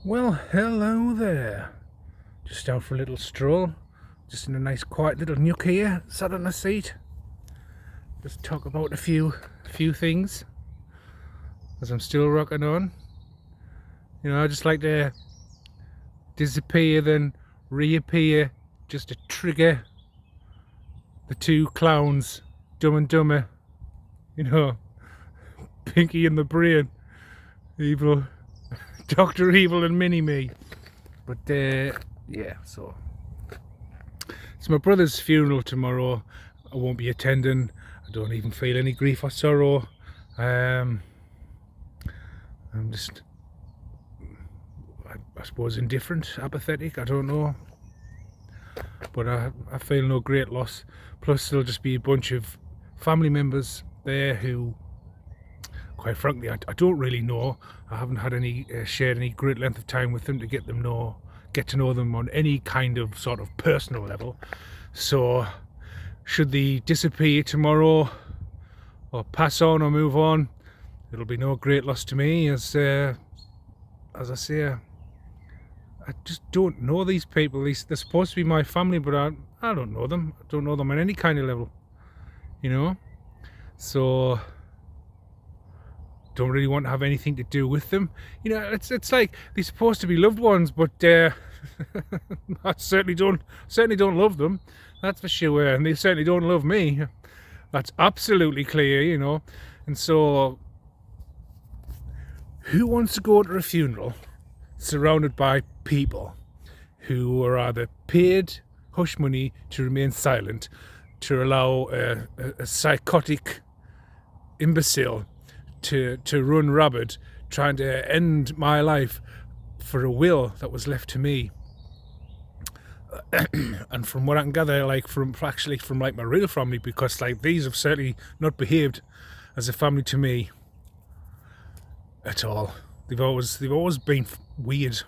Well, hello there. Just out for a little stroll. Just in a nice quiet little nook here, sat on a seat. Just talk about a few things as I'm still rocking on. You know, I just like to disappear then reappear just to trigger the two clowns, Dumb and Dumber. You know, Pinky and the Brain, Evil, Dr. Evil and Mini-Me. But yeah, so it's my brother's funeral tomorrow. I won't be attending. I don't even feel any grief or sorrow. I'm just, I suppose, indifferent, apathetic, I don't know. But I feel no great loss. Plus there'll just be a bunch of family members there who, quite frankly, I don't really know. I haven't had any shared any great length of time with them to get to know them on any kind of sort of personal level. So should they disappear tomorrow or pass on or move on, it'll be no great loss to me, as I say, I just don't know these people. They're supposed to be my family, but I don't know them. I don't know them on any kind of level, you know. So don't really want to have anything to do with them. You know, it's like they're supposed to be loved ones, but I certainly don't love them. That's for sure, and they certainly don't love me. That's absolutely clear, you know. And so, who wants to go to a funeral surrounded by people who are either paid hush money to remain silent, to allow a psychotic imbecile to run rabid, trying to end my life for a will that was left to me? And from what I can gather, from my real family, because these have certainly not behaved as a family to me at all. They've always been weird.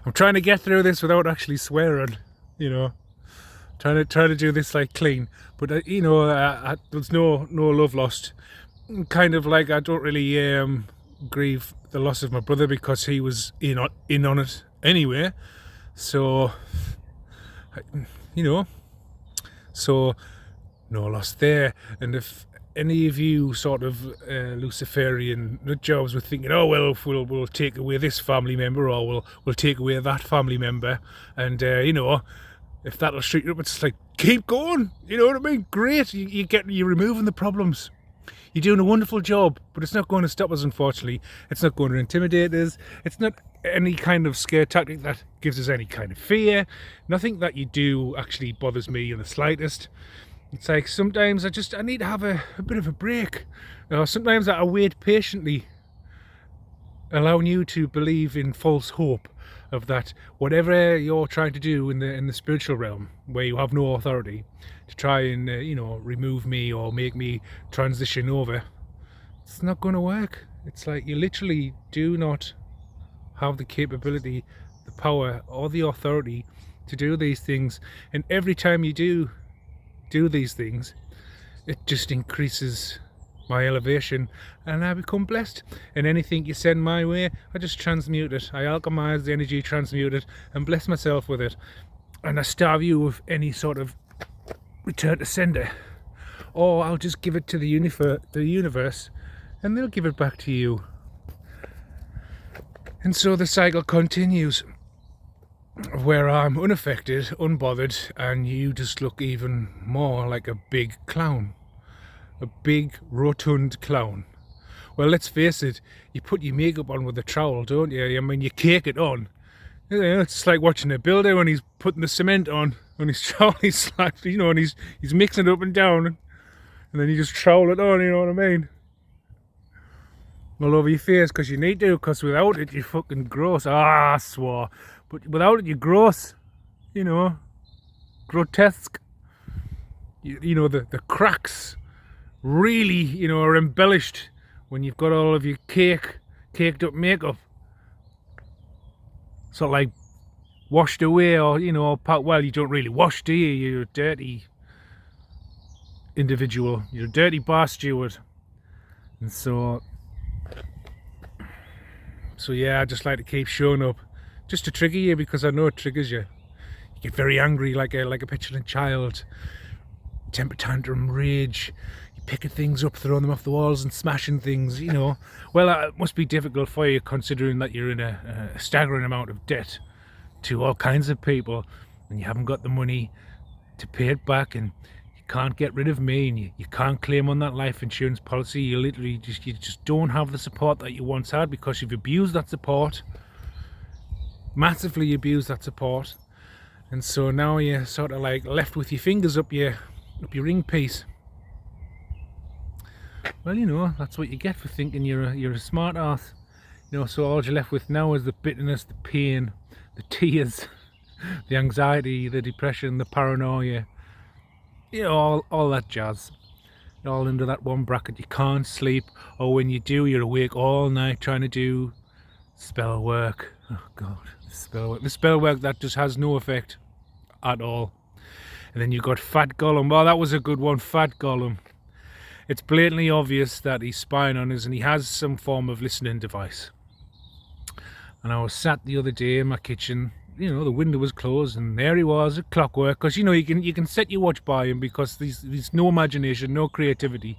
I'm trying to get through this without actually swearing, you know. Trying to do this clean, but you know, there's no love lost. Kind of I don't really grieve the loss of my brother because he was in on it anyway. So, you know, so no loss there. And if any of you sort of Luciferian nut jobs were thinking, oh well, we'll take away this family member, or we'll take away that family member, and you know, if that'll shut you up, it's keep going. You know what I mean? Great, you're removing the problems. You're doing a wonderful job, but it's not going to stop us, unfortunately. It's not going to intimidate us. It's not any kind of scare tactic that gives us any kind of fear. Nothing that you do actually bothers me in the slightest. It's sometimes I need to have a bit of a break. Sometimes I wait patiently, allowing you to believe in false hope of that whatever you're trying to do in the spiritual realm, where you have no authority, to try and you know, remove me or make me transition over, it's not going to work. It's you literally do not have the capability, the power, or the authority to do these things. And every time you do these things, it just increases my elevation, and I become blessed. And anything you send my way, I just transmute it. I alchemize the energy, transmute it, and bless myself with it. And I starve you of any sort of return to sender, or I'll just give it to the universe, and they'll give it back to you. And so the cycle continues, where I'm unaffected, unbothered, and you just look even more like a big clown. A big rotund clown. Well, let's face it, you put your makeup on with a trowel, don't you? I mean, you cake it on. You know, it's like watching a builder when he's putting the cement on his trowel. He's you know, and he's mixing it up and down, and then you just trowel it on, you know what I mean? All over your face, because you need to, because without it you're fucking gross. I swore. But without it you're gross, you know, grotesque. You know, the cracks really, you know, are embellished when you've got all of your caked up makeup sort of washed away, or you know, well, you don't really wash, do you? You're a dirty individual. You're a dirty bar steward. And so So yeah, I just like to keep showing up, just to trigger you, because I know it triggers you. You get very angry, like a petulant child. Temper tantrum, rage. You picking things up, throwing them off the walls, and smashing things. You know, well, it must be difficult for you, considering that you're in a staggering amount of debt to all kinds of people, and you haven't got the money to pay it back, and you can't get rid of me, and you can't claim on that life insurance policy. You literally just don't have the support that you once had, because you've abused that support, massively abused that support. And so now you're sort of like left with your fingers up your ring piece. Well, you know, that's what you get for thinking you're a smart ass. You know, so all you're left with now is the bitterness, the pain, the tears, the anxiety, the depression, the paranoia. You know, all that jazz. All under that one bracket. You can't sleep, or when you do, you're awake all night trying to do spell work. Oh God, the spell work that just has no effect at all. And then you've got Fat Gollum. Well, that was a good one, Fat Gollum. It's blatantly obvious that he's spying on us, and he has some form of listening device. And I was sat the other day in my kitchen, you know, the window was closed, and there he was at clockwork, because you know, you can set your watch by him, because there's no imagination, no creativity,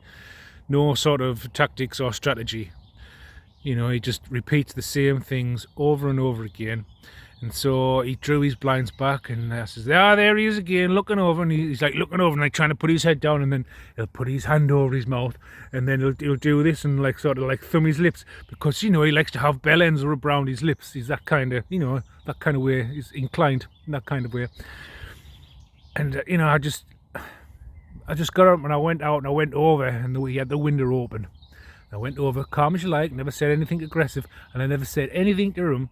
no sort of tactics or strategy. You know, he just repeats the same things over and over again. And so he drew his blinds back, and I says, there he is again, looking over. And he's like looking over and like trying to put his head down, and then he'll put his hand over his mouth, and then he'll do this and like sort of like thumb his lips, because you know, he likes to have bell ends rub around his lips. He's that kind of, you know, that kind of way. He's inclined in that kind of way. And you know, I just got up and I went out and I went over, and we had the window open. I went over, calm as you like, never said anything aggressive, and I never said anything to him.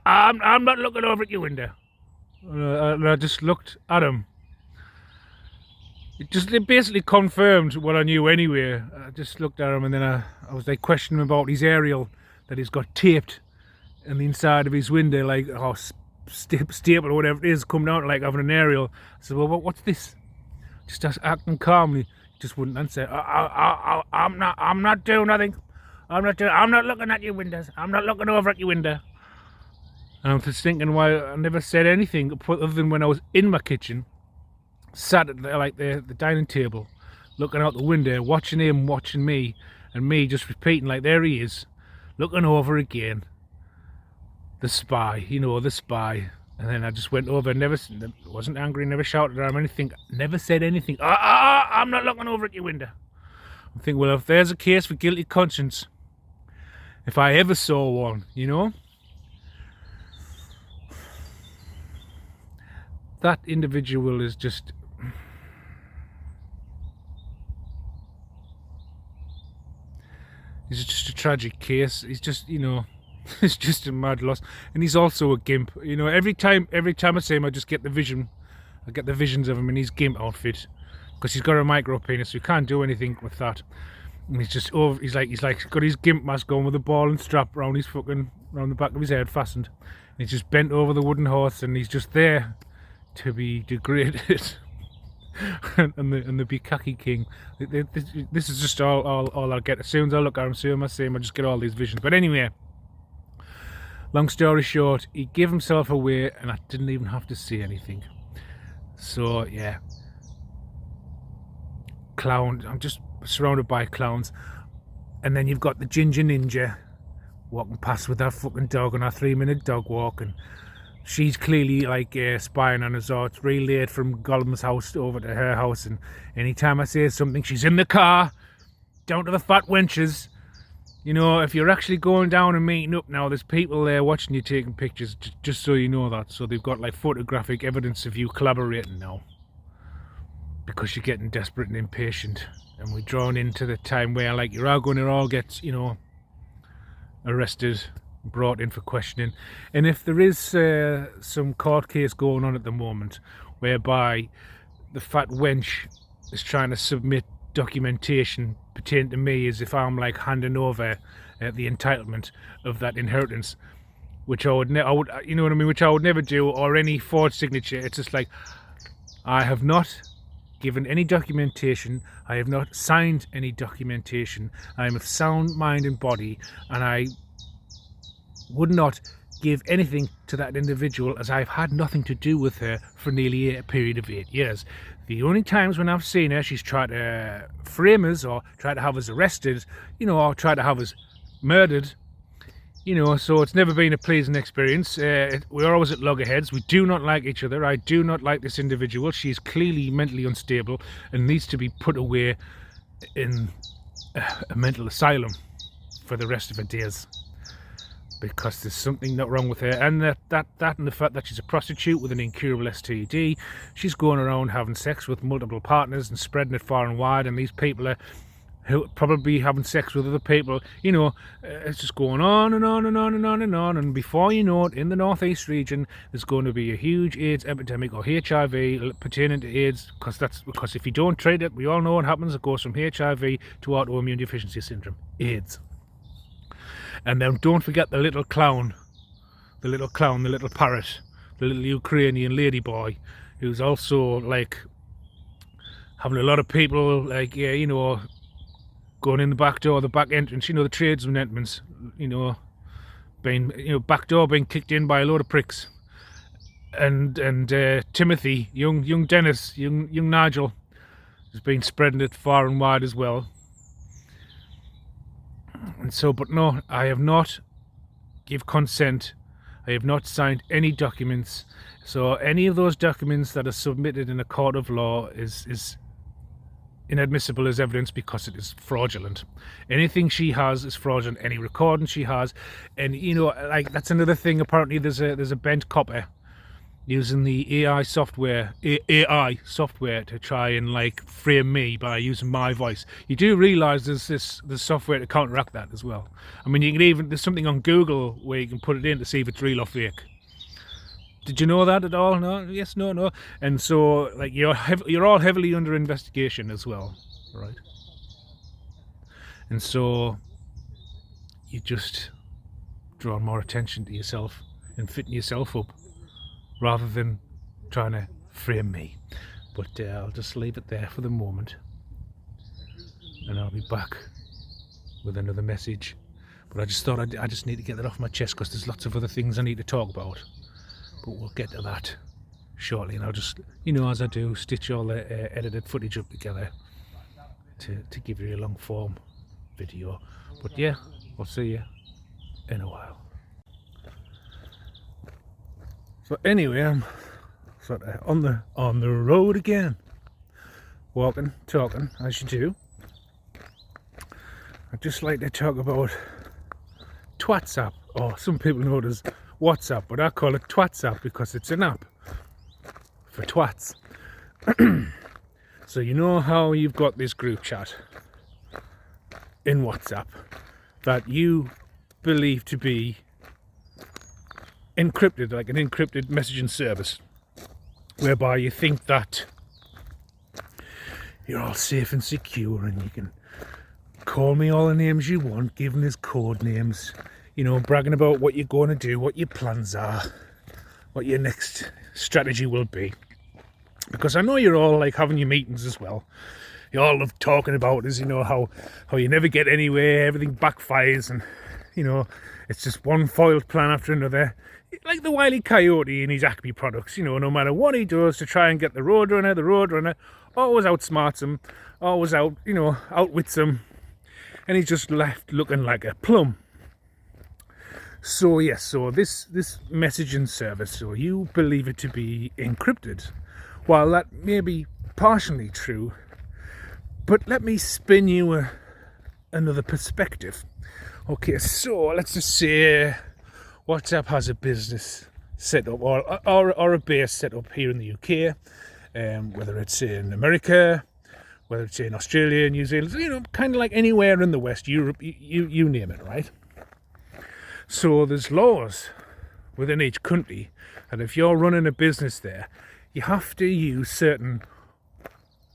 I'm not looking over at your window. And I just looked at him. It basically confirmed what I knew anyway. I just looked at him, and then I was like questioning him about his aerial that he's got taped on the inside of his window, like staple or whatever it is, coming out like having an aerial. I said, well, what's this? Just acting calmly. Just wouldn't answer. I'm not doing nothing. I'm not looking at your windows. I'm not looking over at your window. And I'm just thinking why I never said anything other than when I was in my kitchen, sat at the dining table, looking out the window, watching him, watching me, and me just repeating like, there he is, looking over again. The spy, you know, the spy. And then I just went over, wasn't angry, never shouted at him, anything, never said anything. I'm not looking over at your window. I think, well, if there's a case for guilty conscience, if I ever saw one, you know, that individual is just, he's just a tragic case. He's just, you know, it's just a mad loss. And he's also a gimp. You know, every time I see him, I just get the vision. I get the visions of him in his gimp outfit, because he's got a micro penis, so you can't do anything with that. And he's just over. He's like got his gimp mask on with a ball and strap around the back of his head fastened. And he's just bent over the wooden horse, and he's just there to be degraded. and the Bukaki king. This is just all I get. As soon as I look at him, I just get all these visions. But anyway. Long story short, he gave himself away, and I didn't even have to say anything. So yeah, clown. I'm just surrounded by clowns, and then you've got the ginger ninja walking past with that fucking dog on a 3-minute dog walk, and she's clearly like spying on us. Or it's relayed from Gollum's house over to her house, and anytime I say something, she's in the car, down to the fat wenches. You know, if you're actually going down and meeting up now, there's people there watching you taking pictures, just so you know that. So they've got like photographic evidence of you collaborating now, because you're getting desperate and impatient, and we're drawn into the time where like you're all going to all get, you know, arrested, brought in for questioning. And if there is some court case going on at the moment whereby the fat wench is trying to submit documentation pertaining to me, as if I'm like handing over the entitlement of that inheritance, which I would you know what I mean, which I would never do, or any forged signature. It's just like, I have not given any documentation. I have not signed any documentation. I am of sound mind and body, and I would not give anything to that individual, as I've had nothing to do with her for nearly a period of 8 years. The only times when I've seen her, she's tried to frame us or tried to have us arrested, or tried to have us murdered, so it's never been a pleasing experience. We're always at loggerheads. We do not like each other. I do not like this individual. She's clearly mentally unstable and needs to be put away in a mental asylum for the rest of her days, because there's something not wrong with her. And that and the fact that she's a prostitute with an incurable STD, she's going around having sex with multiple partners and spreading it far and wide, and these people are who probably having sex with other people. It's just going on and on and on and on and on, and before you know it, in the northeast region there's going to be a huge AIDS epidemic, or HIV pertaining to AIDS, because if you don't treat it, we all know what happens. It goes from HIV to autoimmune deficiency syndrome, AIDS. And then don't forget the little clown, the little parrot, the little Ukrainian ladyboy, who's also like having a lot of people going in the back door, the back entrance, the tradesman entrance, back door being kicked in by a load of pricks. And Timothy, young Dennis, young Nigel, has been spreading it far and wide as well. And so, but no, I have not give consent. I have not signed any documents. So any of those documents that are submitted in a court of law is inadmissible as evidence, because it is fraudulent. Anything she has is fraudulent. Any recording she has, and that's another thing. Apparently, there's a bent copper using the AI software to try and frame me by using my voice. You do realise there's software to counteract that as well. I mean, there's something on Google where you can put it in to see if it's real or fake. Did you know that at all? No? Yes, no. And so, you're all heavily under investigation as well, right? And so, you just draw more attention to yourself and fitting yourself up, rather than trying to frame me. But I'll just leave it there for the moment, and I'll be back with another message. But I just thought I just need to get that off my chest, because there's lots of other things I need to talk about. But we'll get to that shortly, and I'll just, as I do, stitch all the edited footage up together to give you a long form video. But yeah, I'll see you in a while. So anyway, I'm sort of on the road again, walking, talking, as you do. I'd just like to talk about TwatSapp, or some people know it as WhatsApp, but I call it TwatSapp because it's an app for twats. So how you've got this group chat in WhatsApp that you believe to be encrypted, like an encrypted messaging service, whereby you think that you're all safe and secure, and you can call me all the names you want, giving us code names, bragging about what you're going to do, what your plans are, what your next strategy will be. Because I know you're all having your meetings as well. You all love talking about is, how you never get anywhere, everything backfires, and it's just one foiled plan after another. Like the Wile E. Coyote and his Acme products, no matter what he does to try and get the Roadrunner always outsmarts him, always outwits him, and he's just left looking like a plum. So yes, so this messaging service, so you believe it to be encrypted. While that may be partially true, but let me spin you another perspective. Okay, so let's just say WhatsApp has a business set up, or a base set up here in the UK, whether it's in America, whether it's in Australia, New Zealand, kind of like anywhere in the West, Europe, you name it, right? So there's laws within each country, and if you're running a business there, you have to use certain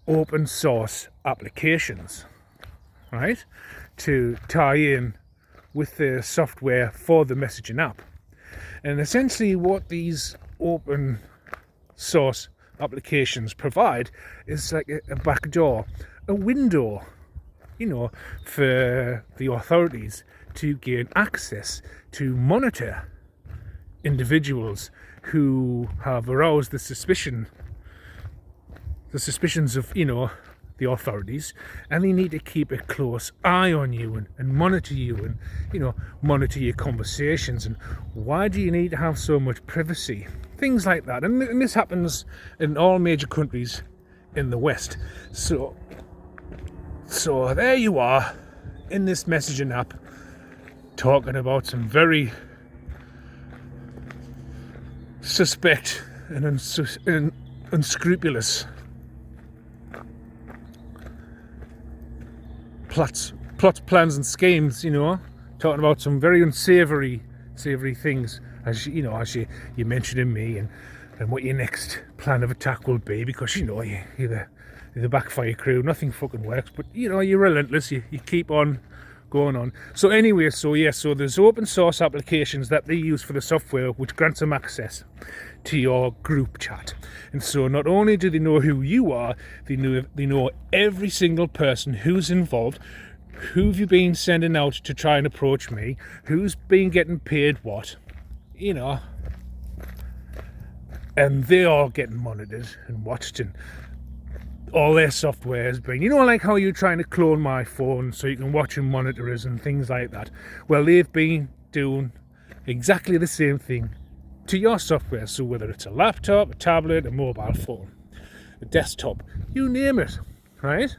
open source applications, right, to tie in with the software for the messaging app. And essentially what these open source applications provide is like a back door, a window, for the authorities to gain access to monitor individuals who have aroused the suspicions of, the authorities, and they need to keep a close eye on you and monitor you and, monitor your conversations. And why do you need to have so much privacy? Things like that. And this happens in all major countries in the West. So there you are in this messaging app talking about some very suspect and unscrupulous plots, plans and schemes, talking about some very unsavoury things, as you mentioning me and what your next plan of attack will be, because you're the backfire crew, nothing fucking works, but you're relentless, you keep on going on. So anyway, so there's open source applications that they use for the software which grants them access to your group chat. And so not only do they know who you are, they know every single person who's involved, who've you been sending out to try and approach me, who's been getting paid what, and they're all getting monitored and watched, and all their software has been, like how you're trying to clone my phone so you can watch and monitor us and things like that. Well, they've been doing exactly the same thing to your software. So whether it's a laptop, a tablet, a mobile phone, a desktop, you name it, right?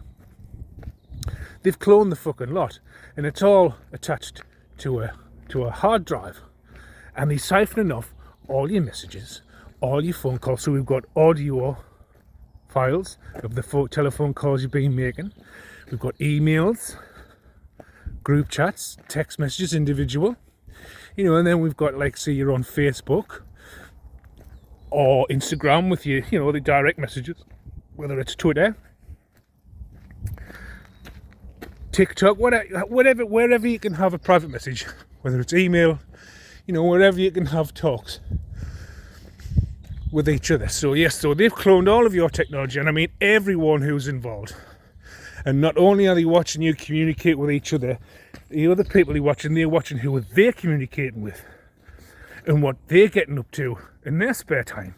They've cloned the fucking lot, and it's all attached to a hard drive, and they siphon off all your messages, all your phone calls. So we've got audio files of the telephone calls you've been making. We've got emails, group chats, text messages, individual, and then we've got, like, say you're on Facebook or Instagram with your, the direct messages, whether it's Twitter, TikTok, whatever, wherever you can have a private message, whether it's email, wherever you can have talks with each other. So yes, so they've cloned all of your technology, and I mean everyone who's involved. And not only are they watching you communicate with each other, the other people they're watching who they're communicating with and what they're getting up to in their spare time,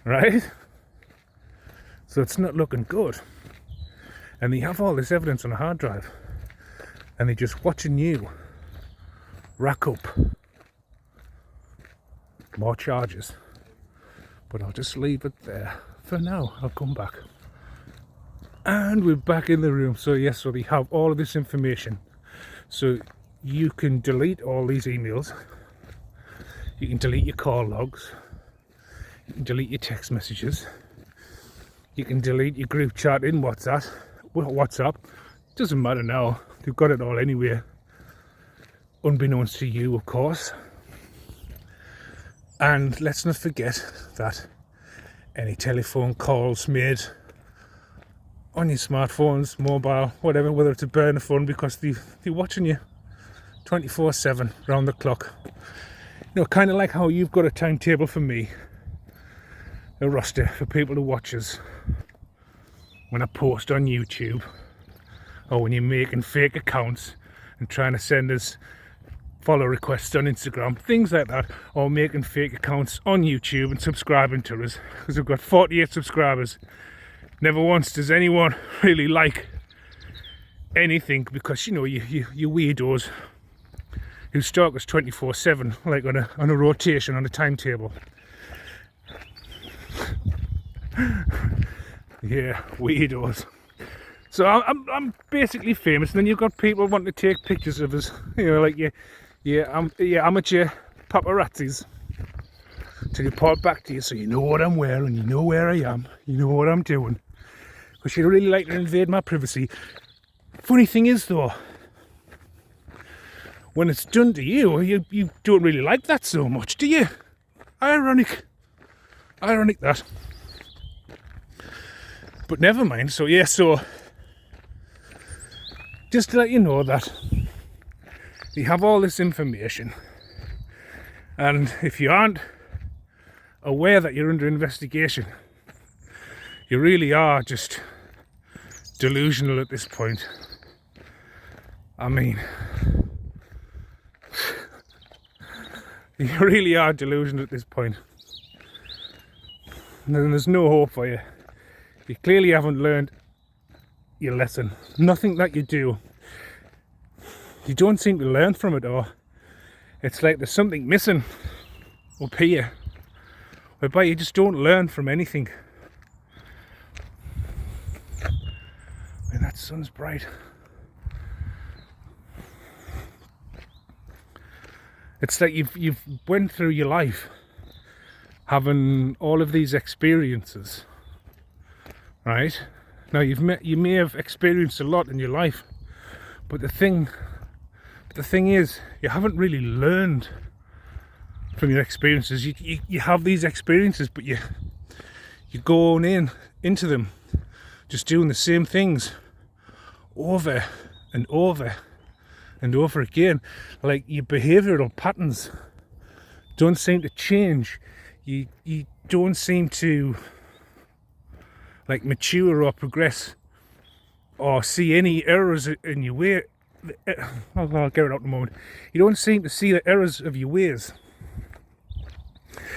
right? So it's not looking good. And they have all this evidence on a hard drive, and they're just watching you rack up more charges. But I'll just leave it there for now. I'll come back. And we're back in the room. So yes, so they have all of this information. So you can delete all these emails. You can delete your call logs. You can delete your text messages. You can delete your group chat in WhatsApp. Doesn't matter now. They've got it all anyway. Unbeknownst to you, of course. And let's not forget that any telephone calls made on your smartphones, mobile, whatever, whether it's a burner phone, because they're watching you 24/7 round the clock. Kind of like how you've got a timetable for me, a roster for people to watch us when I post on YouTube, or when you're making fake accounts and trying to send us follow requests on Instagram, things like that, or making fake accounts on YouTube and subscribing to us, because we've got 48 subscribers. Never once does anyone really like anything, because you weirdos who stalk us 24/7, like on a rotation, on a timetable. Yeah, weirdos. So I'm basically famous, and then you've got people wanting to take pictures of us, like amateur paparazzis, to report back to you, so you know what I'm wearing, you know where I am, you know what I'm doing, because you really like to invade my privacy. Funny thing is though, when it's done to you, you don't really like that so much, do you? Ironic that. But never mind. So yeah, so just to let you know that you have all this information, and if you aren't aware that you're under investigation, you really are just delusional at this point. I mean, you really are delusional at this point. And there's no hope for you. You clearly haven't learned your lesson. Nothing that you do, you don't seem to learn from it, or it's like there's something missing up here, whereby you just don't learn from anything. And that sun's bright. It's like you've went through your life having all of these experiences, right? Now you may have experienced a lot in your life, but the thing is, you haven't really learned from your experiences. You have these experiences, but you're going into them, just doing the same things over and over and over again. Like, your behavioural patterns don't seem to change. You don't seem to like mature or progress or see any errors in your way. I'll get it out in a moment. You don't seem to see the errors of your ways.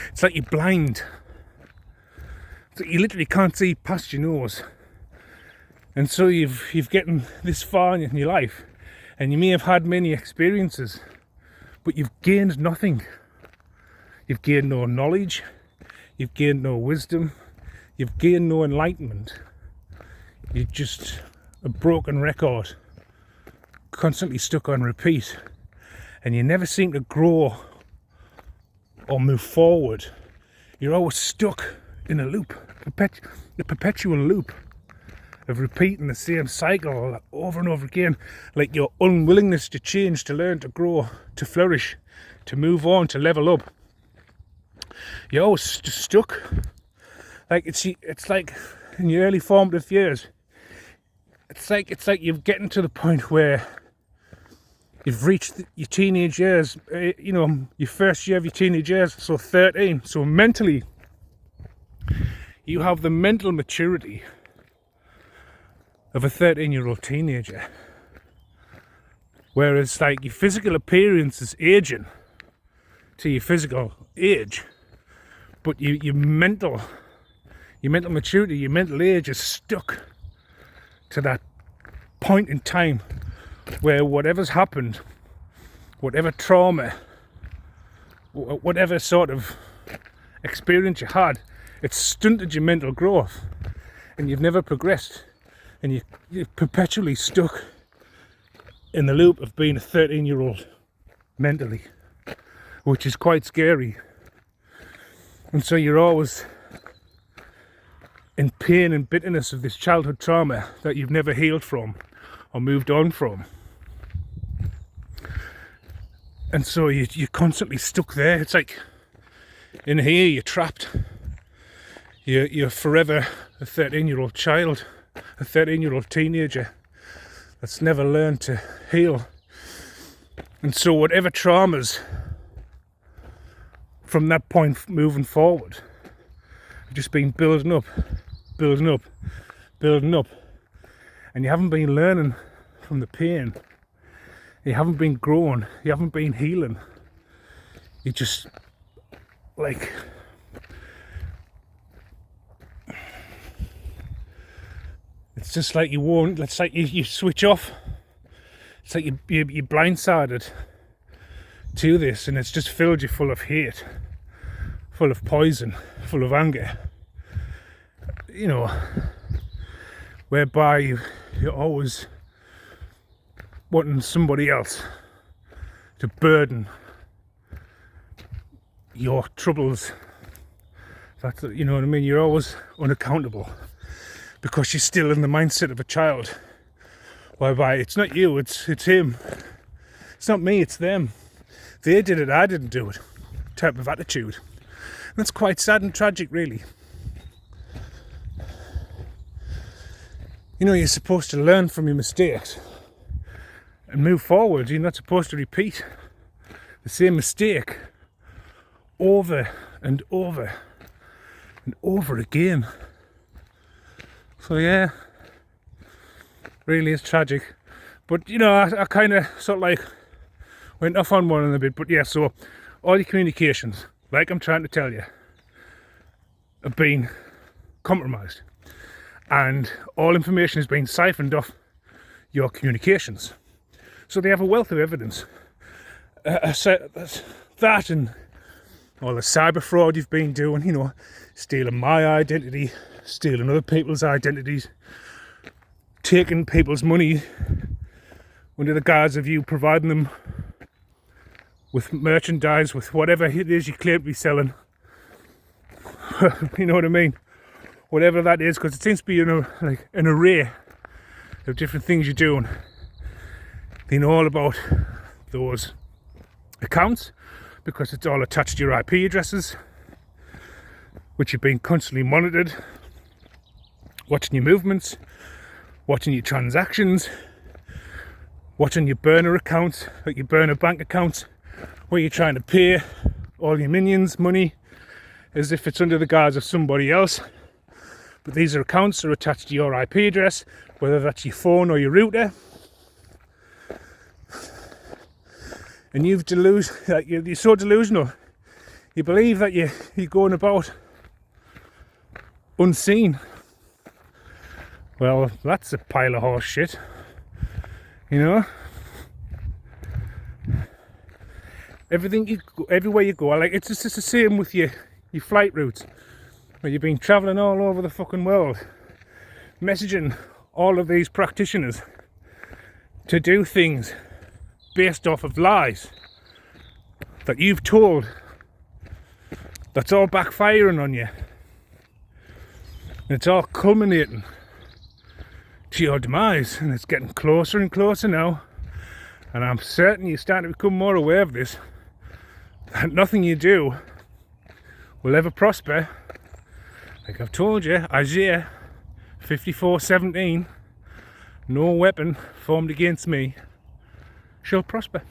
It's like you're blind. It's like you literally can't see past your nose. And so you've gotten this far in your life, and you may have had many experiences, but you've gained nothing. You've gained no knowledge, you've gained no wisdom, you've gained no enlightenment. You're just a broken record, constantly stuck on repeat, and you never seem to grow or move forward. You're always stuck in a loop, a perpetual loop of repeating the same cycle over and over again. Like your unwillingness to change, to learn, to grow, to flourish, to move on, to level up. You're always stuck. Like it's like in your early formative years, it's like you're getting to the point where you've reached your teenage years, your first year of your teenage years, so 13. So mentally, you have the mental maturity of a 13-year-old teenager. Whereas like your physical appearance is aging to your physical age, but your mental maturity, your mental age is stuck to that point in time where whatever's happened, whatever trauma, whatever sort of experience you had, it's stunted your mental growth, and you've never progressed, and you're perpetually stuck in the loop of being a 13-year-old mentally, which is quite scary. And so you're always in pain and bitterness of this childhood trauma that you've never healed from or moved on from. And so you're constantly stuck there. It's like in here you're trapped. You're forever a 13-year-old child, a 13-year-old teenager that's never learned to heal. And so whatever traumas from that point moving forward have just been building up, and you haven't been learning from the pain. You haven't been growing, you haven't been healing. You just like it's just like you won't. It's like you switch off. It's like you're blindsided to this, and it's just filled you full of hate, full of poison, full of anger. You know, whereby you're always wanting somebody else to burden your troubles. That's, you know what I mean? You're always unaccountable because you're still in the mindset of a child, whereby it's not you, it's him. It's not me, it's them. They did it, I didn't do it. Type of attitude. And that's quite sad and tragic, really. You know, you're supposed to learn from your mistakes and move forward. You're not supposed to repeat the same mistake over and over and over again. So yeah, really is tragic. But you know, I kind of sort of like went off on one in a bit. But yeah, so all your communications, like I'm trying to tell you, have been compromised, and all information has been siphoned off your communications. So they have a wealth of evidence. That and all the cyber fraud you've been doing, you know, stealing my identity, stealing other people's identities, taking people's money under the guise of you providing them with merchandise, with whatever it is you claim to be selling. You know what I mean? Whatever that is, because it seems to be like an array of different things you're doing. They know all about those accounts because it's all attached to your IP addresses, which you've been constantly monitored, watching your movements, watching your transactions, watching your burner accounts, like your burner bank accounts, where you're trying to pay all your minions money as if it's under the guise of somebody else. But these accounts are attached to your IP address, whether that's your phone or your router. And you're so delusional. You believe that you're going about unseen. Well, that's a pile of horse shit. You know? Everywhere you go, like it's just the same with your flight routes, where you've been travelling all over the fucking world, messaging all of these practitioners to do things based off of lies that you've told. That's all backfiring on you. And it's all culminating to your demise, and it's getting closer and closer now. And I'm certain you're starting to become more aware of this, that nothing you do will ever prosper. Like I've told you, Isaiah 54:17, no weapon formed against me shall prosper.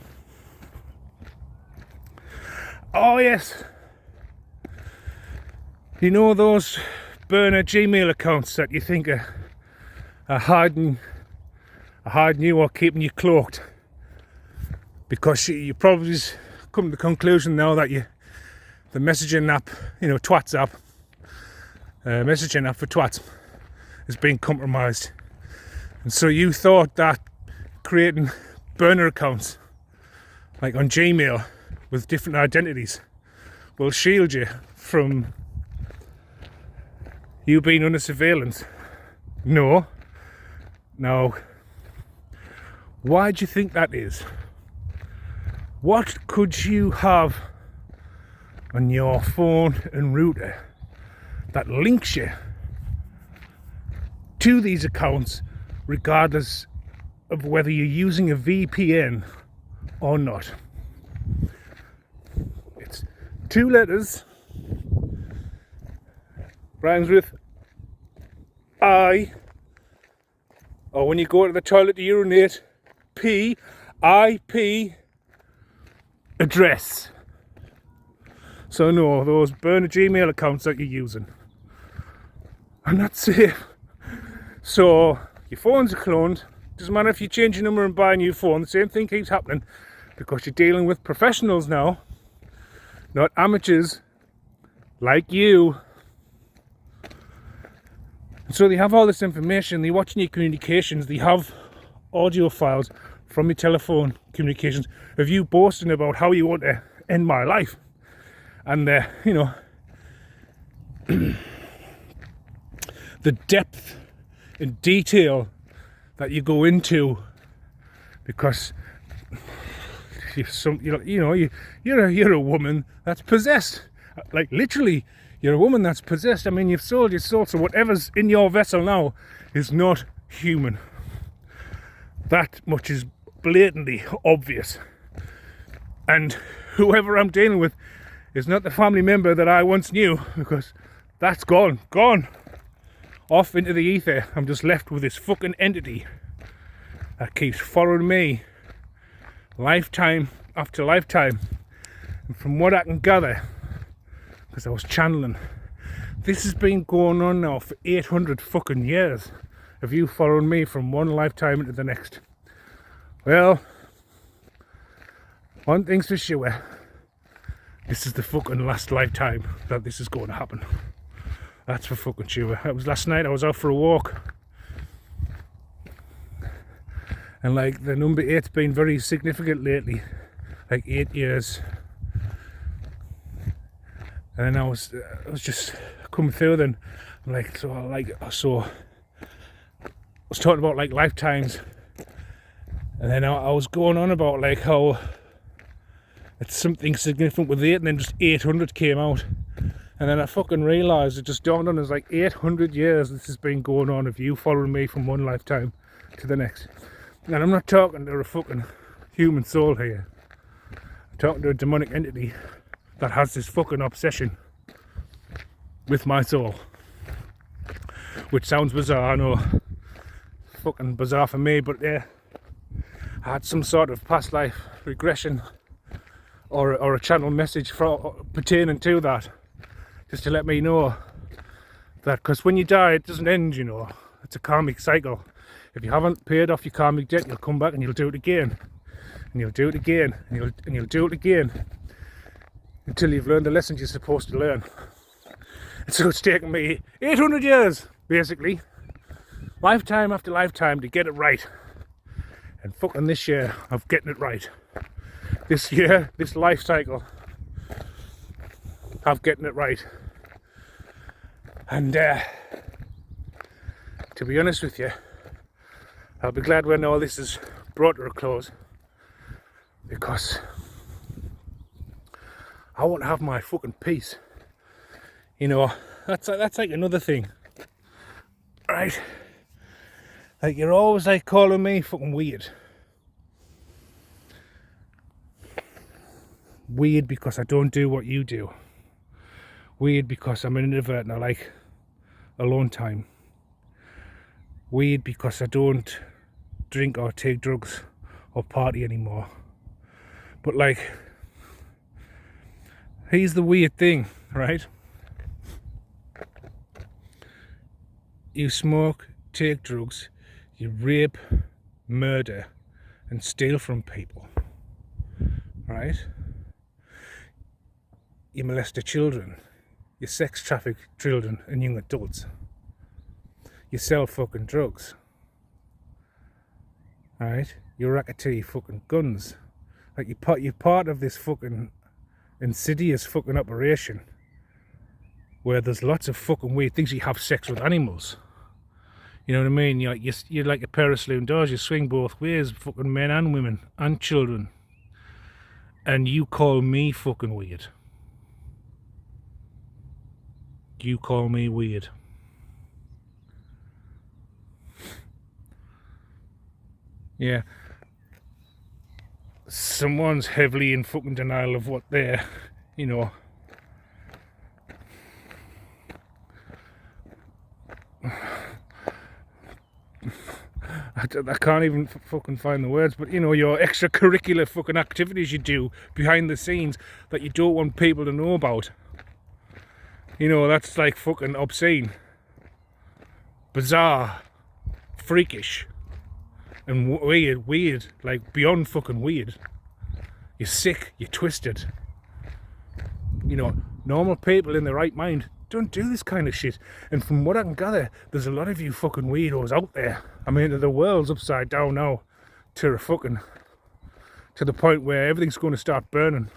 Oh yes, you know those burner Gmail accounts that you think are hiding you or keeping you cloaked, because you probably come to the conclusion now that the messaging app, you know, Twats app, messaging app for twats, has been compromised. And so you thought that creating burner accounts, like on Gmail, with different identities, will shield you from you being under surveillance. No. Now, why do you think that is? What could you have on your phone and router that links you to these accounts, regardless of whether you're using a VPN or not? It's 2 letters, rhymes with I, or when you go to the toilet to urinate, IP address. So no, those burner Gmail accounts that you're using are not safe. So your phones are cloned. Doesn't matter if you change your number and buy a new phone, the same thing keeps happening, because you're dealing with professionals now, not amateurs like you. So they have all this information, they're watching your communications, they have audio files from your telephone communications of you boasting about how you want to end my life. And you know, the depth and detail that you go into, because you're a woman that's possessed. Like literally, you're a woman that's possessed. I mean, you've sold your soul, so whatever's in your vessel now is not human. That much is blatantly obvious. And whoever I'm dealing with is not the family member that I once knew, because that's gone off into the ether. I'm just left with this fucking entity that keeps following me lifetime after lifetime. And from what I can gather, because I was channeling, This has been going on now for 800 fucking years of you following me from one lifetime into the next. Well, one thing's for sure, this is the fucking last lifetime that this is going to happen. That's for fucking sure. It was last night, I was out for a walk, and like the number 8's been very significant lately, like 8 years. And then I was just coming through then, so I was talking about like lifetimes, and then I was going on about like how it's something significant with 8, and then just 800 came out, and then I fucking realised, it just dawned on us, like 800 years this has been going on of you following me from one lifetime to the next. And I'm not talking to a fucking human soul here, I'm talking to a demonic entity that has this fucking obsession with my soul, which sounds bizarre, I know, fucking bizarre for me, but yeah, I had some sort of past life regression or a channel message pertaining to that, just to let me know that, because when you die it doesn't end, you know, it's a karmic cycle. If you haven't paid off your karmic debt, you'll come back and you'll do it again, and you'll do it again, and you'll do it again, until you've learned the lessons you're supposed to learn. And so it's taken me 800 years, basically, lifetime after lifetime, to get it right. And fucking this year, I'm getting it right. This year, this life cycle, I'm getting it right. And to be honest with you, I'll be glad when all this is brought to a close, because I want to have my fucking peace. You know, that's like another thing, right? Like, you're always like calling me fucking weird. Weird because I don't do what you do. Weird because I'm an introvert and I like alone time. Weird because I don't drink or take drugs or party anymore. But like, here's the weird thing, right? You smoke, take drugs, you rape, murder, and steal from people, right? You molest the children, you sex traffic children and young adults, you sell fucking drugs, right? You racketeer fucking guns. Like, you're part of this fucking insidious fucking operation where there's lots of fucking weird things. You have sex with animals, you know what I mean? You're like a pair of saloon doors, you swing both ways, fucking men and women and children, and you call me fucking weird. You call me weird. Yeah, someone's heavily in fucking denial of what they're, you know, I can't even fucking find the words, but you know, your extracurricular fucking activities you do behind the scenes that you don't want people to know about. You know, that's like fucking obscene, bizarre, freakish, and weird, like beyond fucking weird. You're sick, you're twisted. You know, normal people in their right mind don't do this kind of shit. And from what I can gather, there's a lot of you fucking weirdos out there. I mean, the world's upside down now to the point where everything's going to start burning.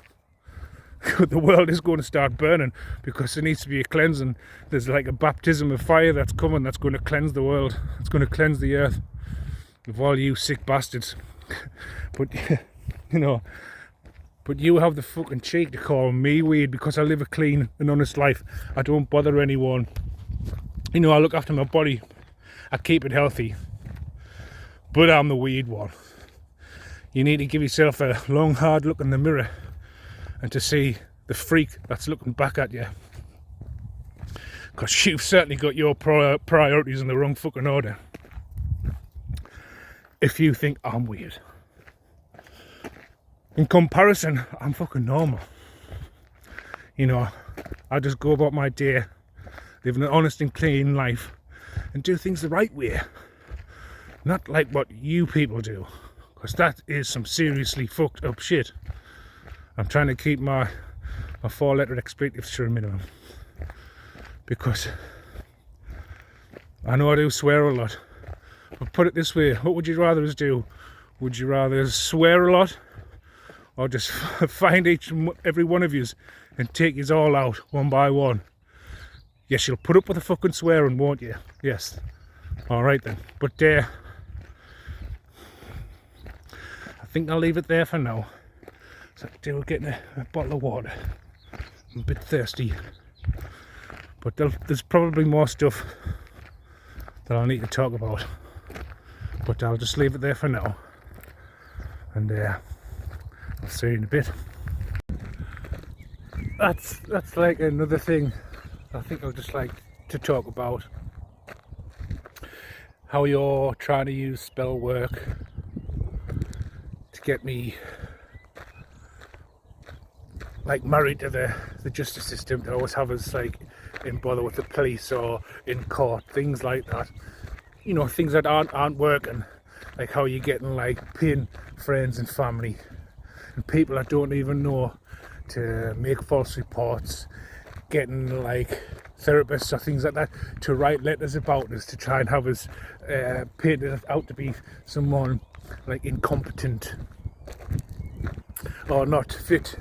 The world is going to start burning because there needs to be a cleansing. There's like a baptism of fire that's coming, that's going to cleanse the world. It's going to cleanse the earth of all you sick bastards. But you know, but you have the fucking cheek to call me weird because I live a clean and honest life. I don't bother anyone. You know, I look after my body, I keep it healthy, but I'm the weird one. You need to give yourself a long hard look in the mirror and to see the freak that's looking back at you, because you've certainly got your priorities in the wrong fucking order if you think I'm weird. In comparison, I'm fucking normal. You know, I just go about my day live an honest and clean life, and do things the right way. Not like what you people do, because that is some seriously fucked up shit. I'm trying to keep my 4-letter expletives to a minimum, because I know I do swear a lot, but put it this way, what would you rather us do? Would you rather swear a lot, or just find each and every one of yous and take yous all out one by one? Yes, you'll put up with the fucking swearing, won't you? Yes. Alright then. But I think I'll leave it there for now. So I'm getting a bottle of water. I'm a bit thirsty. But there's probably more stuff that I'll need to talk about. But I'll just leave it there for now. And I'll see you in a bit. That's like another thing I think I'd just like to talk about. How you're trying to use spell work to get me like married to the justice system, to always have us like in bother with the police or in court, things like that. You know, things that aren't working. Like how you're getting like paying friends and family and people that don't even know to make false reports, getting like therapists or things like that to write letters about us to try and have us painted out to be someone like incompetent or not fit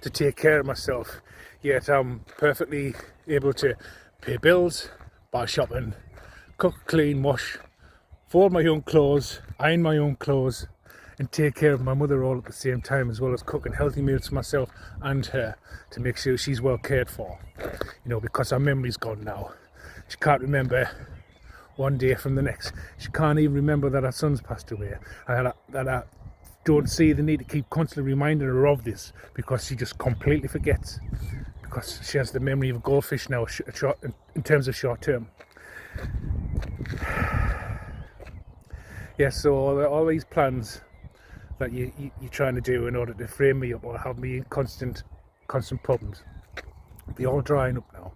to take care of myself. Yet I'm perfectly able to pay bills, buy shopping, cook, clean, wash, fold my own clothes, iron my own clothes, and take care of my mother all at the same time, as well as cooking healthy meals for myself and her to make sure she's well cared for. You know, because her memory's gone now. She can't remember one day from the next. She can't even remember that her son's passed away. That I don't see the need to keep constantly reminding her of this, because she just completely forgets. Because she has the memory of a goldfish now, in terms of short term. Yeah, so all these plans that you're trying to do in order to frame me up or have me in constant problems, they're all drying up now,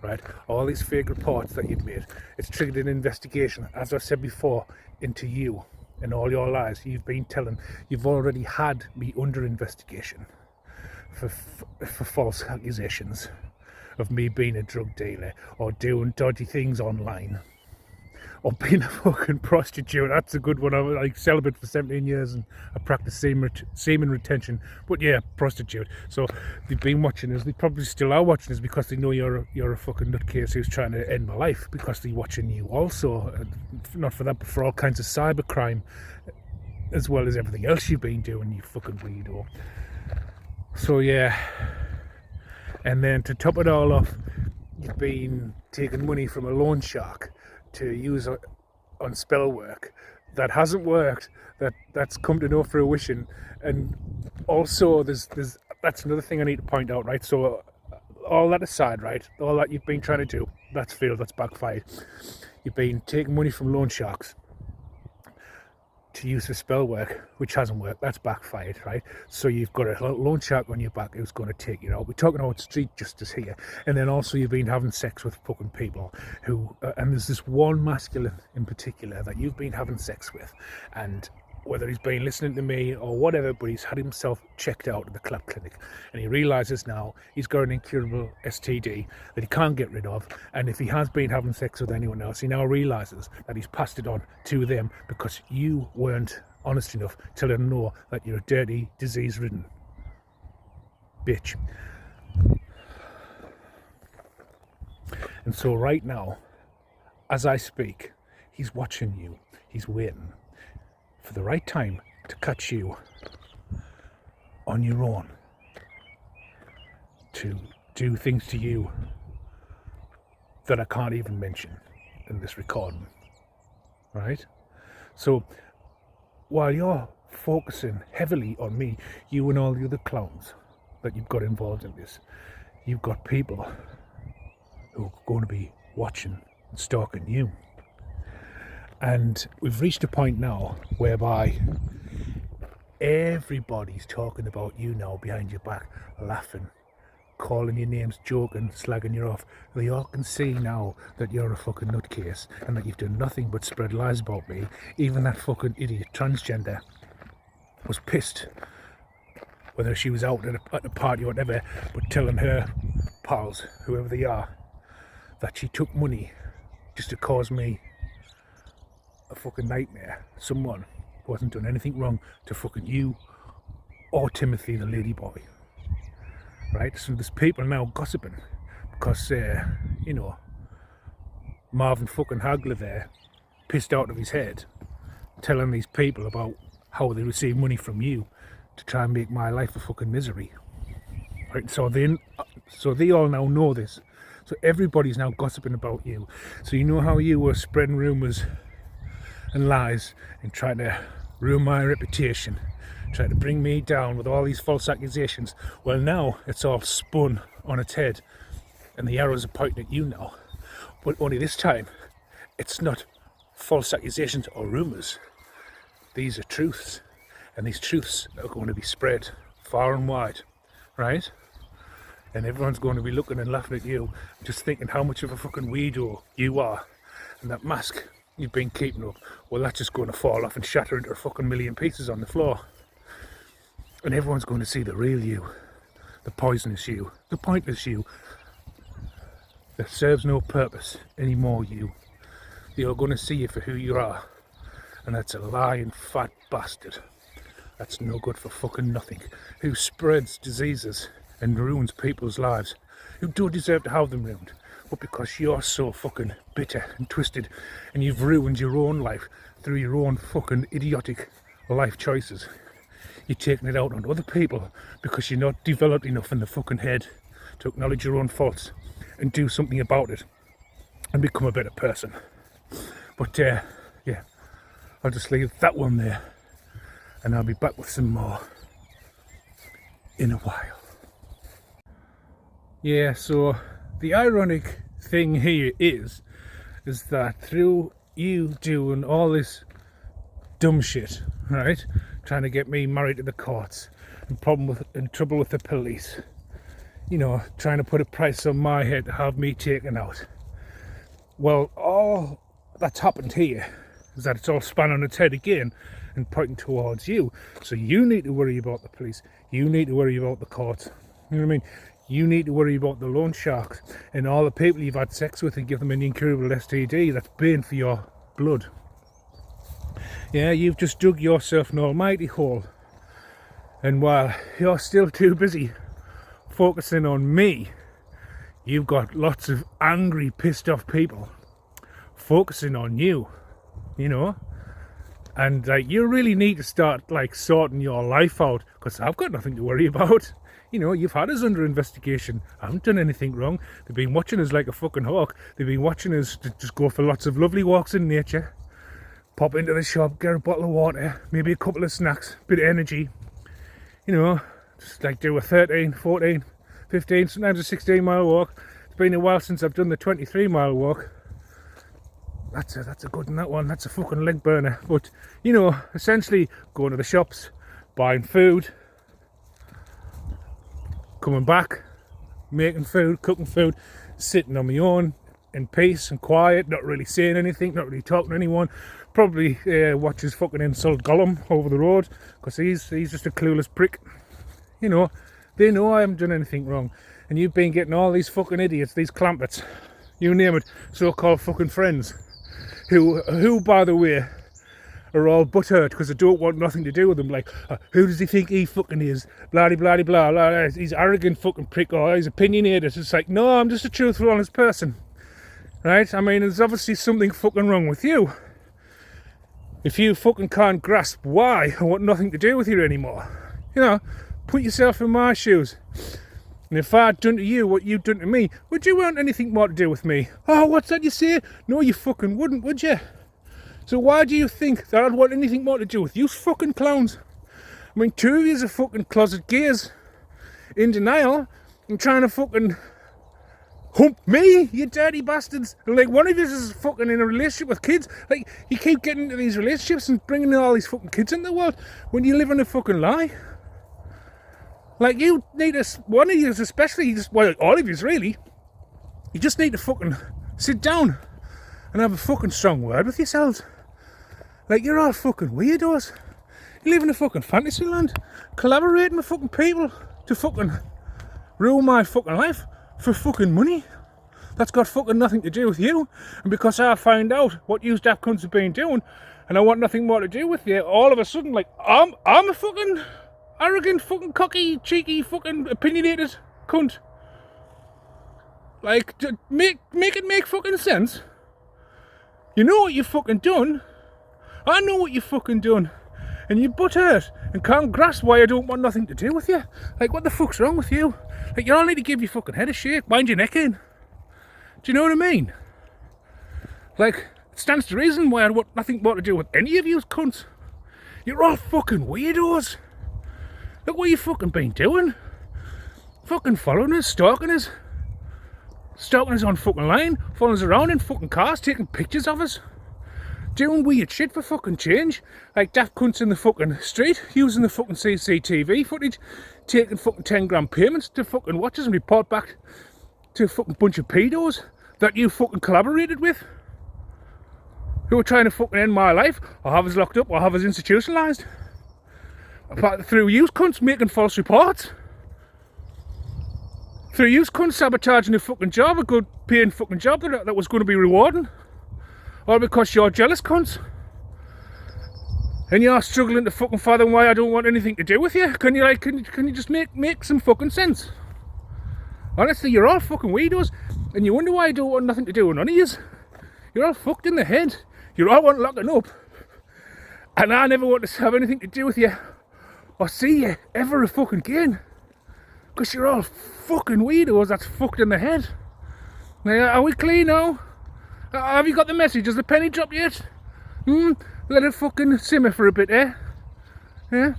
right? All these fake reports that you've made, it's triggered an investigation, as I've said before, into you and all your lies you've been telling. You've already had me under investigation for false accusations of me being a drug dealer or doing dodgy things online, or being a fucking prostitute. That's a good one. I was like celibate for 17 years and I practiced semen retention. But yeah, prostitute. So they've been watching us. They probably still are watching us because they know you're a fucking nutcase who's trying to end my life, because they're watching you also. Not for that, but for all kinds of cybercrime, as well as everything else you've been doing, you fucking weirdo. So yeah. And then to top it all off, you've been taking money from a loan shark to use on spell work that hasn't worked, that's come to no fruition. And also there's that's another thing I need to point out, right? So all that aside, right, all that you've been trying to do, that's failed, that's backfired. You've been taking money from loan sharks to use for spell work, which hasn't worked, that's backfired, right? So you've got a loan shark on your back who's going to take you out. We're talking about street justice here. And then also you've been having sex with fucking people who and there's this one masculine in particular that you've been having sex with, and whether he's been listening to me or whatever, but he's had himself checked out at the club clinic, and he realizes now he's got an incurable STD that he can't get rid of. And if he has been having sex with anyone else, he now realizes that he's passed it on to them because you weren't honest enough to let him know that you're a dirty, disease-ridden bitch. And so right now, as I speak, he's watching you, he's waiting for the right time to catch you on your own, to do things to you that I can't even mention in this recording, right? So while you're focusing heavily on me, you and all the other clowns that you've got involved in this, you've got people who are going to be watching and stalking you. And we've reached a point now whereby everybody's talking about you now behind your back, laughing, calling your names, joking, slagging you off. They all can see now that you're a fucking nutcase and that you've done nothing but spread lies about me. Even that fucking idiot transgender was pissed, whether she was out at a party or whatever, but telling her pals, whoever they are, that she took money just to cause me a fucking nightmare. Someone who hasn't done anything wrong to fucking you or Timothy the lady boy. Right? So there's people now gossiping because, you know, Marvin fucking Hagler there, pissed out of his head, telling these people about how they receive money from you to try and make my life a fucking misery. Right? So they all now know this. So everybody's now gossiping about you. So you know how you were spreading rumours and lies and trying to ruin my reputation, trying to bring me down with all these false accusations. Well, now it's all spun on its head and the arrows are pointing at you now. But only this time, it's not false accusations or rumours. These are truths, and these truths are going to be spread far and wide, right? And everyone's going to be looking and laughing at you, just thinking how much of a fucking weirdo you are. And that mask you've been keeping up, well, that's just going to fall off and shatter into a fucking million pieces on the floor. And everyone's going to see the real you, the poisonous you, the pointless you, that serves no purpose anymore you. You're going to see you for who you are. And that's a lying fat bastard. That's no good for fucking nothing. Who spreads diseases and ruins people's lives. Who don't deserve to have them ruined. But because you're so fucking bitter and twisted and you've ruined your own life through your own fucking idiotic life choices. You're taking it out on other people because you're not developed enough in the fucking head to acknowledge your own faults and do something about it and become a better person. But yeah, I'll just leave that one there and I'll be back with some more in a while. Yeah, so the ironic thing here is that through you doing all this dumb shit, right, trying to get me married to the courts, in trouble with the police, you know, trying to put a price on my head to have me taken out. Well, all that's happened here is that it's all spun on its head again and pointing towards you. So you need to worry about the police. You need to worry about the courts. You know what I mean? You need to worry about the loan sharks and all the people you've had sex with and give them an incurable STD that's paying for your blood. Yeah, you've just dug yourself an almighty hole. And while you're still too busy focusing on me, you've got lots of angry, pissed off people focusing on you, you know? And you really need to start sorting your life out, because I've got nothing to worry about. You know, you've had us under investigation. I haven't done anything wrong. They've been watching us like a fucking hawk. They've been watching us just go for lots of lovely walks in nature, pop into the shop, get a bottle of water, maybe a couple of snacks, bit of energy. You know, just do a 13, 14, 15, sometimes a 16-mile walk. It's been a while since I've done the 23-mile walk. That's a good one, that one. That's a fucking leg burner. But, you know, essentially going to the shops, buying food, coming back, making food, cooking food, sitting on my own in peace and quiet, not really saying anything, not really talking to anyone. Probably watches fucking insult Gollum over the road, because he's just a clueless prick. You know, they know I haven't done anything wrong. And you've been getting all these fucking idiots, these clampets, you name it, so-called fucking friends, who by the way, are all butthurt because they don't want nothing to do with them. Who does he think he fucking is? Blah blah blah blah blah. He's arrogant fucking prick, or he's opinionated. It's like, no, I'm just a truthful, honest person, right? I mean, there's obviously something fucking wrong with you if you fucking can't grasp why I want nothing to do with you anymore. You know, put yourself in my shoes. And if I'd done to you what you'd done to me, would you want anything more to do with me? Oh, what's that you say? No, you fucking wouldn't, would you? So why do you think that I'd want anything more to do with you fucking clowns? I mean, two of yous are fucking closet gays in denial and trying to fucking hump me, you dirty bastards. And one of yous is fucking in a relationship with kids. You keep getting into these relationships and bringing all these fucking kids into the world when you live in a fucking lie. Like, you need to, one of you especially, well, all of you really, you just need to fucking sit down and have a fucking strong word with yourselves. Like, you're all fucking weirdos. You live in a fucking fantasy land, collaborating with fucking people to fucking ruin my fucking life for fucking money. That's got fucking nothing to do with you. And because I found out what you daft cunts have been doing, and I want nothing more to do with you, all of a sudden, like, I'm a fucking arrogant, fucking cocky, cheeky, fucking opinionated cunt. Like, make it make fucking sense. You know what you've fucking done. I know what you've fucking done. And you butt hurt and can't grasp why I don't want nothing to do with you. Like, what the fuck's wrong with you? Like, you all need to give your fucking head a shake, wind your neck in. Do you know what I mean? Like, it stands to reason why I want nothing more to do with any of you cunts. You're all fucking weirdos. Look what you fucking been doing. Fucking following us, stalking us. Stalking us on fucking line, following us around in fucking cars, taking pictures of us. Doing weird shit for fucking change. Like daft cunts in the fucking street, using the fucking CCTV footage, taking fucking 10 grand payments to fucking watchers and report back to a fucking bunch of pedos that you fucking collaborated with. Who were trying to fucking end my life, or have us locked up, or have us institutionalised. Through you cunts making false reports. Through you cunts sabotaging a fucking job, a good paying fucking job that was going to be rewarding. All because you're jealous cunts. And you're struggling to fucking fathom why I don't want anything to do with you. Can you just make some fucking sense? Honestly, you're all fucking weirdos. And you wonder why I don't want nothing to do with none of yous. You're all fucked in the head. You all want locking up. And I never want to have anything to do with you or see you ever fucking again. Because you're all fucking weirdos that's fucked in the head. Now, are we clean now? Have you got the message? Has the penny dropped yet? Let it fucking simmer for a bit, eh? Yeah?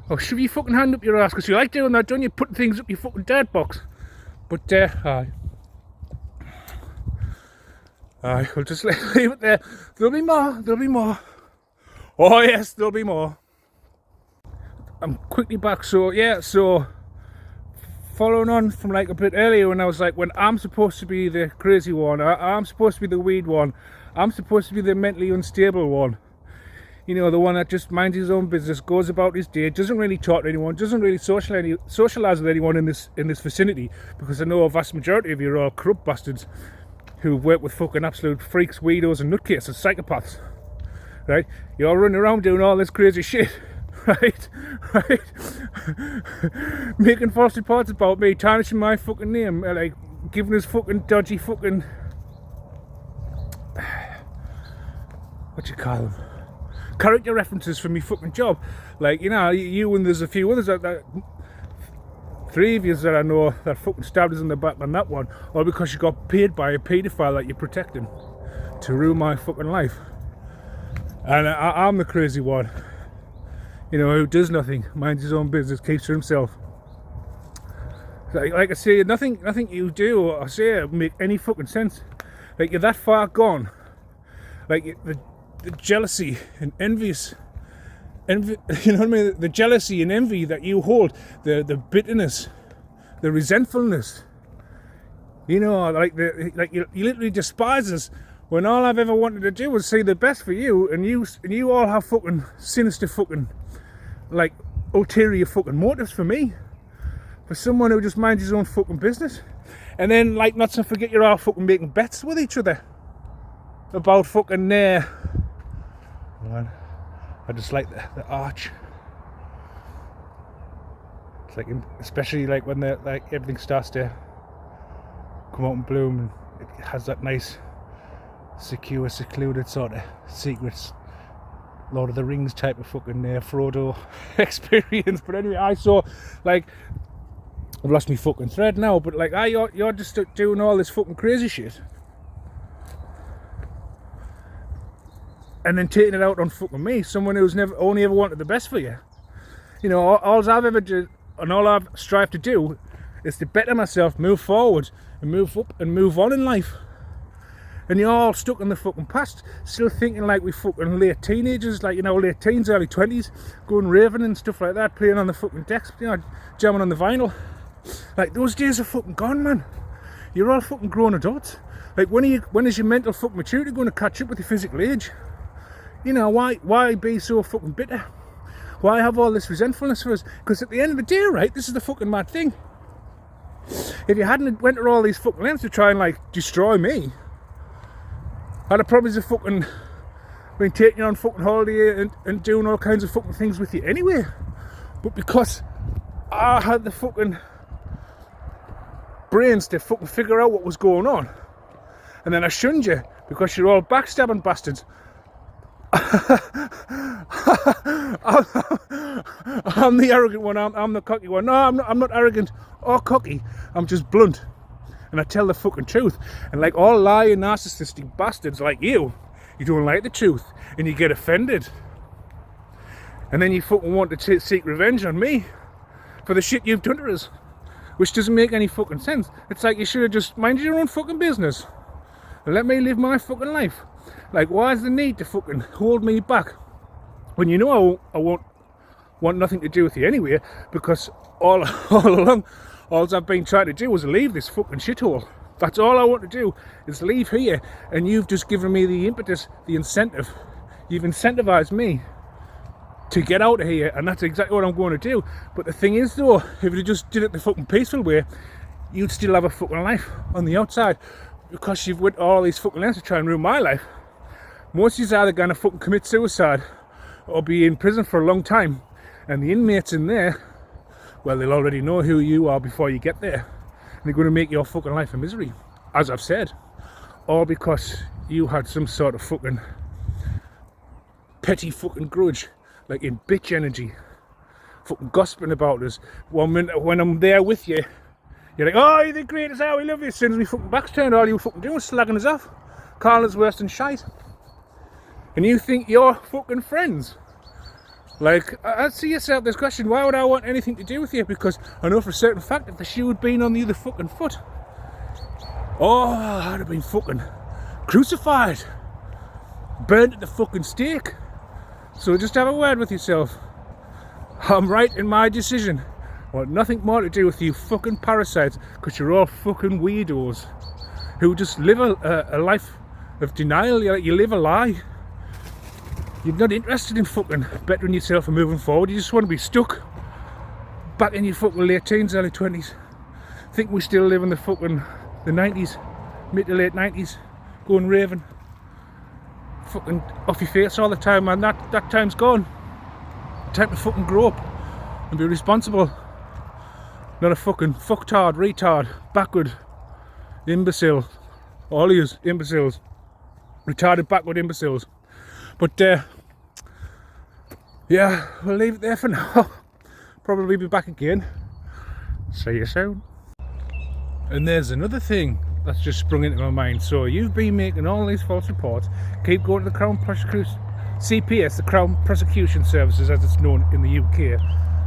Oh, shove your fucking hand up your ass, because you like doing that, don't you? Putting things up your fucking dirt box. But, aye, we'll just leave it there. There'll be more. Oh, yes, there'll be more. I'm quickly back, so following on from like a bit earlier when I was like, when I'm supposed to be the crazy one, I'm supposed to be the weird one, I'm supposed to be the mentally unstable one. You know, the one that just minds his own business, goes about his day, doesn't really talk to anyone, doesn't really socialise with anyone in this vicinity, because I know a vast majority of you are all corrupt bastards who work with fucking absolute freaks, weirdos and nutcases, psychopaths. Right? You're all running around doing all this crazy shit. Right, making false reports about me, tarnishing my fucking name, like giving us fucking dodgy fucking, what you call them, character references for me fucking job. Like, you know, you and there's a few others that 3 of you that I know that fucking stabbed us in the back on that one, all because you got paid by a paedophile that you're protecting to ruin my fucking life. And I'm the crazy one. You know, who does nothing, minds his own business, keeps to himself. Like I say, nothing you do or say make any fucking sense. Like, you're that far gone. Like, the jealousy and envy, you know what I mean? The jealousy and envy that you hold, the bitterness, the resentfulness. You know, like you literally despise us. When all I've ever wanted to do was see the best for you, and you all have fucking sinister fucking, like, ulterior fucking motives for me. For someone who just minds his own fucking business. And then, like, not to forget, you're all fucking making bets with each other about fucking I just like the arch. It's like, especially like when like everything starts to come out and bloom, and it has that nice secure, secluded sort of secrets, Lord of the Rings type of fucking Frodo experience. But anyway, I saw, like, I've lost my fucking thread now, but like, you're just doing all this fucking crazy shit and then taking it out on fucking me, someone who's only ever wanted the best for you. You know, all I've ever done and all I've strived to do is to better myself, move forward and move up and move on in life. And you're all stuck in the fucking past, still thinking like we fucking late teenagers, like, you know, late teens, early 20s, going raving and stuff like that, playing on the fucking decks, you know, jamming on the vinyl. Like, those days are fucking gone, man. You're all fucking grown adults. Like, when is your mental fucking maturity going to catch up with your physical age? You know, why be so fucking bitter? Why have all this resentfulness for us? Because at the end of the day, right, this is the fucking mad thing. If you hadn't went to all these fucking lengths to try and, like, destroy me, I'd have probably just fucking been taking you on fucking holiday and doing all kinds of fucking things with you anyway. But because I had the fucking brains to fucking figure out what was going on, and then I shunned you because you're all backstabbing bastards. I'm the arrogant one, I'm the cocky one. No, I'm not arrogant or cocky, I'm just blunt. And I tell the fucking truth. And like all lying narcissistic bastards like you don't like the truth and you get offended. And then you fucking want to seek revenge on me for the shit you've done to us, which doesn't make any fucking sense. It's like you should have just minded your own fucking business and let me live my fucking life. Like, why is the need to fucking hold me back when you know I won't want nothing to do with you anyway, because all along, all I've been trying to do was leave this fucking shithole. That's all I want to do, is leave here, and you've just given me the impetus, the incentive. You've incentivized me to get out of here, and that's exactly what I'm going to do. But the thing is though, if you just did it the fucking peaceful way, you'd still have a fucking life on the outside, because you've went all these fucking lengths to try and ruin my life. Most of you are either going to fucking commit suicide or be in prison for a long time, and the inmates in there, well, they'll already know who you are before you get there, and they're going to make your fucking life a misery, as I've said, all because you had some sort of fucking petty fucking grudge, like in bitch energy, fucking gossiping about us. One minute when I'm there with you, you're like, oh, you're the greatest, how we love you. As soon as we fucking backs turned, all you fucking doing is slagging us off, calling us worse than shite. And you think you're fucking friends. Like, I see yourself this question, why would I want anything to do with you? Because I know for a certain fact if the shoe had been on the other fucking foot, oh, I'd have been fucking crucified, burnt at the fucking stake. So just have a word with yourself. I'm right in my decision. I want nothing more to do with you fucking parasites, because you're all fucking weirdos who just live a life of denial. You live a lie. You're not interested in fucking bettering yourself and moving forward. You just want to be stuck back in your fucking late teens, early 20s. Think we still live in the fucking the 90s, mid to late 90s, going raving, fucking off your face all the time, man. That time's gone. Time to fucking grow up and be responsible. Not a fucking fucktard, retard, backward, imbecile. All of you imbeciles. Retarded, backward imbeciles. But yeah, we'll leave it there for now. Probably be back again. See you soon. And there's another thing that's just sprung into my mind. So you've been making all these false reports, keep going to the Crown Prosecution, CPS, the Crown Prosecution Services as it's known in the UK.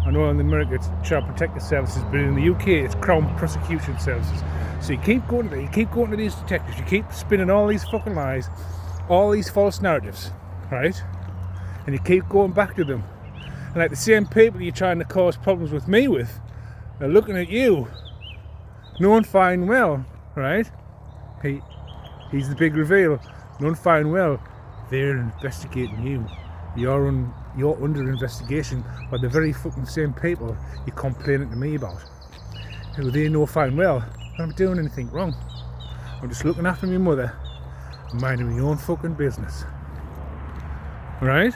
I know in America it's Child Protective Services, but in the UK it's Crown Prosecution Services. So you keep going there, you keep going to these detectives, you keep spinning all these fucking lies, all these false narratives, right? And you keep going back to them. And like the same people you're trying to cause problems with me with are looking at you, knowing fine well, right? He's the big reveal. Knowing fine well, they're investigating you. You're under investigation by the very fucking same people you're complaining to me about. Who they know fine well I'm not doing anything wrong. I'm just looking after my mother and minding my own fucking business. Right?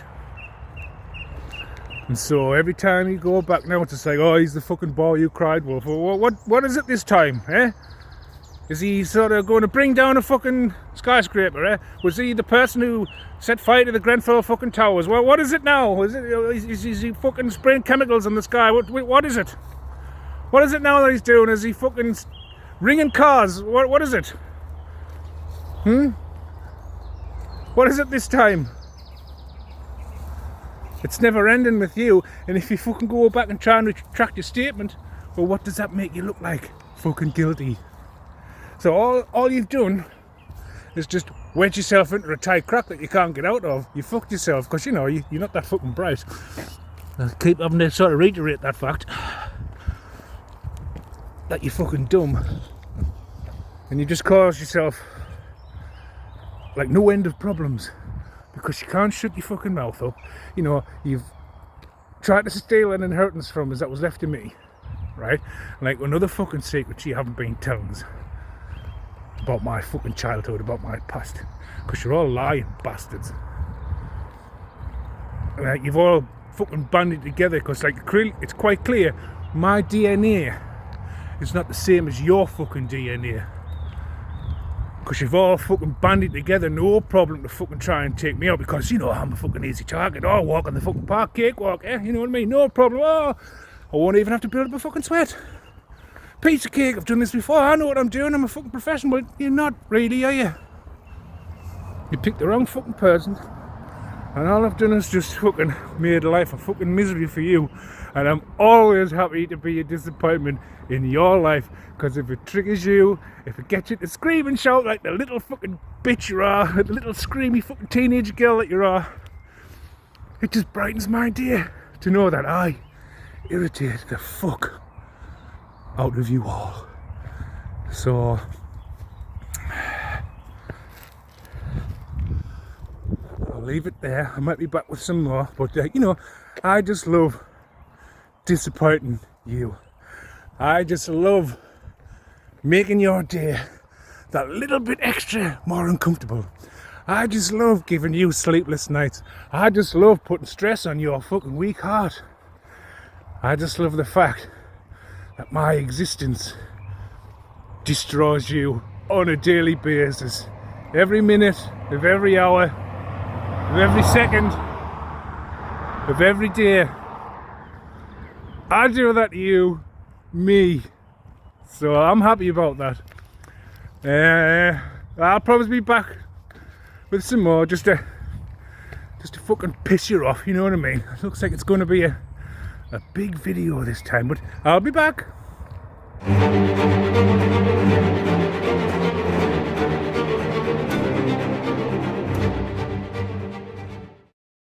And so every time you go back now, it's just like, oh, he's the fucking boy you cried wolf. What is it this time, eh? Is he sort of going to bring down a fucking skyscraper, eh? Was he the person who set fire to the Grenfell fucking towers? Well, what is it now? Is he fucking spraying chemicals in the sky? What is it? What is it now that he's doing? Is he fucking ringing cars? What is it? What is it this time? It's never ending with you, and if you fucking go back and try and retract your statement, well, what does that make you look like? Fucking guilty. So all you've done is just wedge yourself into a tight crack that you can't get out of. You fucked yourself, because you know you're not that fucking bright. I keep having to sort of reiterate that fact, that you're fucking dumb, and you just cause yourself like no end of problems because you can't shut your fucking mouth up. You know, you've tried to steal an inheritance from us that was left to me, right? Like another fucking secret you haven't been telling us about my fucking childhood, about my past, because you're all lying bastards. Like you've all fucking banded together, because like it's quite clear my DNA is not the same as your fucking DNA, because you've all fucking banded together, no problem, to fucking try and take me out, because you know I'm a fucking easy target. Oh, walk on the fucking park, cakewalk, you know what I mean, no problem. Oh, I won't even have to build up a fucking sweat. Piece of cake, I've done this before, I know what I'm doing, I'm a fucking professional. But you're not really, are you? You picked the wrong fucking person, and all I've done is just fucking made life a fucking misery for you. And I'm always happy to be a disappointment in your life, because if it triggers you, if it gets you to scream and shout like the little fucking bitch you are, the little screamy fucking teenage girl that you are, it just brightens my day to know that I irritate the fuck out of you all. So I'll leave it there. I might be back with some more, but you know, I just love disappointing you. I just love making your day that little bit extra more uncomfortable. I just love giving you sleepless nights. I just love putting stress on your fucking weak heart. I just love the fact that my existence destroys you on a daily basis. Every minute of every hour, of every second, of every day. I do that to you, me. So I'm happy about that. I'll probably be back with some more, just to fucking piss you off, you know what I mean? It looks like it's going to be a big video this time, but I'll be back.